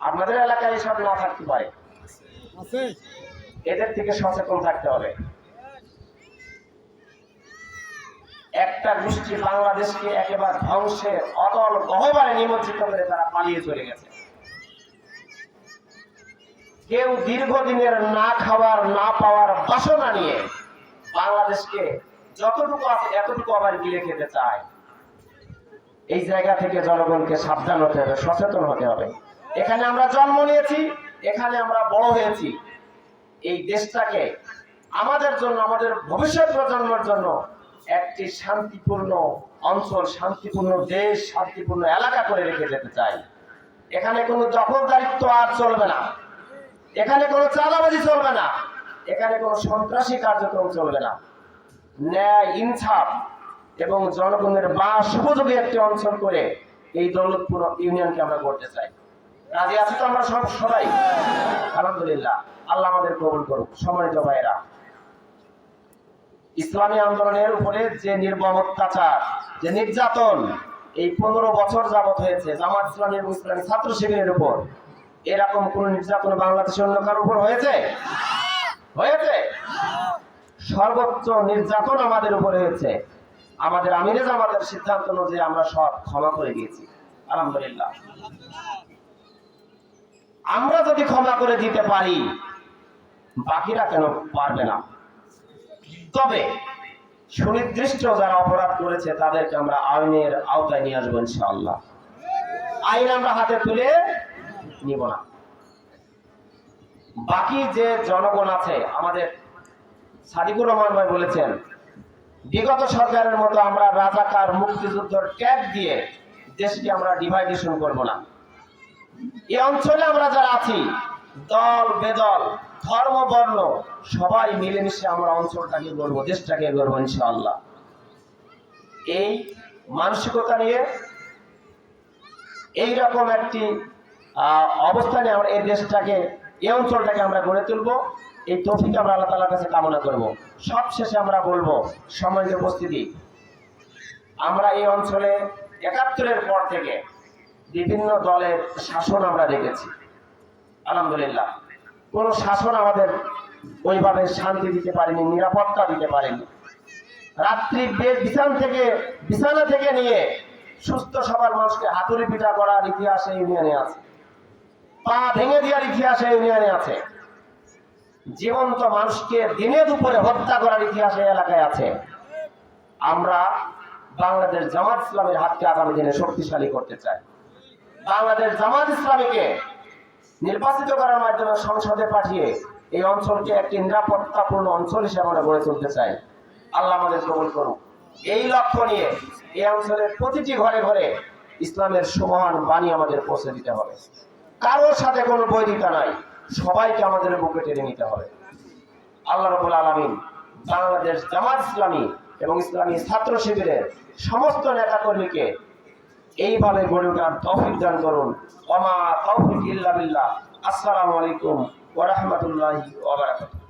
আপনাদের এলাকায় এসব না থাকতে পারে, এদের থেকে সচেতন থাকতে হবে। একটা গোষ্ঠী বাংলাদেশকে একেবারে ধ্বংসের অতল গহ্বরে নিমজ্জিত করে তারা পালিয়ে চলে গেছে। কেউ দীর্ঘদিনের না খাওয়ার না পাওয়ার বাসনা নিয়ে বাংলাদেশকে যতটুকু আছে এতটুকু আবার গিলে খেতে চায়। এই জায়গা থেকে জনগণকে সাবধান হতে হবে, সচেতন হতে হবে। এখানে আমরা জন্ম নিয়েছি, এখানে আমরা বড় হয়েছি। এই দেশটাকে আমাদের জন্য, আমাদের ভবিষ্যৎ প্রজন্মের জন্য একটি শান্তিপূর্ণ অঞ্চল, শান্তিপূর্ণ দেশ, শান্তিপূর্ণ এলাকা করে রেখে যেতে চাই। এখানে কোনো দখলদারিত্ব আর চলবে না, এখানে কোনো চাঁদাবাজি চলবে না, এখানে কোনো সন্ত্রাসী কার্যক্রম চলবে না। ন্যায়, ইনসাফ এবং জনগণের বাস উপযোগী একটি অঞ্চল করে এই দৌলতপুর ইউনিয়নকে আমরা করতে চাই। রাজি আছি তো আমরা সবাই? আলহামদুলিল্লাহ, আল্লাহ আমাদের কবুল করুক। সম্মানিত ভাইয়েরা, ইসলামী আন্দোলনের উপরে যে নির্মম অত্যাচার, যে নির্যাতন এই 15 বছর যাবত হয়েছে জামাত ইসলামী এবং ইসলামী ছাত্র শিবিরের উপর, এরকম কোন নির্যাতন বাংলাদেশের অন্য কারোর উপর হয়েছে? হয়েছে? সর্বোচ্চ নির্যাতন আমাদের উপরে হয়েছে। আমাদের আমিরে জামাতের সিদ্ধান্ত অনুযায়ী আমরা সব ক্ষমা করে দিয়েছি, আলহামদুলিল্লাহ। আমরা যদি ক্ষমা করে দিতে পারি, বাকিরা কেন পারবে না? তবে সুনির্দিষ্ট যারা অপরাধ করেছে তাদেরকে আমরা আইনের আওতায় নিয়ে আসবো ইনশাআল্লাহ। আইন আমরা হাতে তুলে নিব না। বাকি যে জনগণ আছে, আমাদের সাদিকুর রহমান ভাই বলেছেন, বিগত সরকারের মতো আমরা রাজাকার মুক্তিযুদ্ধের ট্যাগ দিয়ে দেশকে আমরা ডিভাইডেশন করব না। এই অঞ্চলে আমরা যারা আছি, দল বেদল, ধর্ম বর্ণ সবাই মিলেমিশে আমরা অঞ্চলটাকে গড়বো, দেশটাকে গড়বো ইনশাআল্লাহ। এই মানসিকতা নিয়ে এইরকম একটি অবস্থানে আমরা এই দেশটাকে, এই অঞ্চলটাকে আমরা গড়ে তুলবো। এই তৌফিক আমরা আল্লাহ তাআলার কাছে কামনা করব। সব শেষে আমরা বলবো, সম্মানিত উপস্থিতি, আমরা এই অঞ্চলে ৭১-এর পর থেকে বিভিন্ন দলের শাসন আমরা দেখেছি, আলহামদুলিল্লাহ। কোন শাসন আমাদের ওইভাবে শান্তি দিতে পারেনি, নিরাপত্তা দিতে পারেনি। রাত্রি বিছানা থেকে নিয়ে সুস্থ সবার মানুষকে হাতুড়ি পিটা করার ইতিহাস এই ইউনিয়নে আছে, পা ভেঙে দেওয়ার ইতিহাস এই ইউনিয়নে আছে, জীবন্ত মানুষকে দিনে দুপুরে হত্যা করার ইতিহাস এই এলাকায় আছে। আমরা বাংলাদেশ জামাত ইসলামের হাতকে আগামী দিনে শক্তিশালী করতে চাই। বাংলাদেশ জামাত ইসলামীকে নির্বাচিত করার মাধ্যমে সংসদে পাঠিয়ে এই অঞ্চলকে একটি নিরাপত্তাপূর্ণ অঞ্চল হিসেবে আমরা গড়ে তুলতে চাই। আল্লাহ আমাদের কবুল করুন। এই লক্ষ্য নিয়ে এই অঞ্চলের প্রতিটি ঘরে ঘরে ইসলামের সুমহান বাণী আমাদের পৌঁছে দিতে হবে। কারোর সাথে কোনো বৈরিতা নাই, সবাইকে আমাদের বুকে টেনে নিতে হবে। আল্লাহ রাব্বুল আলামিন বাংলাদেশ জামাত ইসলামী এবং ইসলামী ছাত্র শিবিরের সমস্ত নেতাকর্মীকে এইভাবে গড়ে ওঠার তৌফিক দান করুন। ওয়া মা তাওফিক ইল্লা বিল্লাহ। আসসালামু আলাইকুম ওয়া রাহমাতুল্লাহি ওয়া বারাকাতুহু।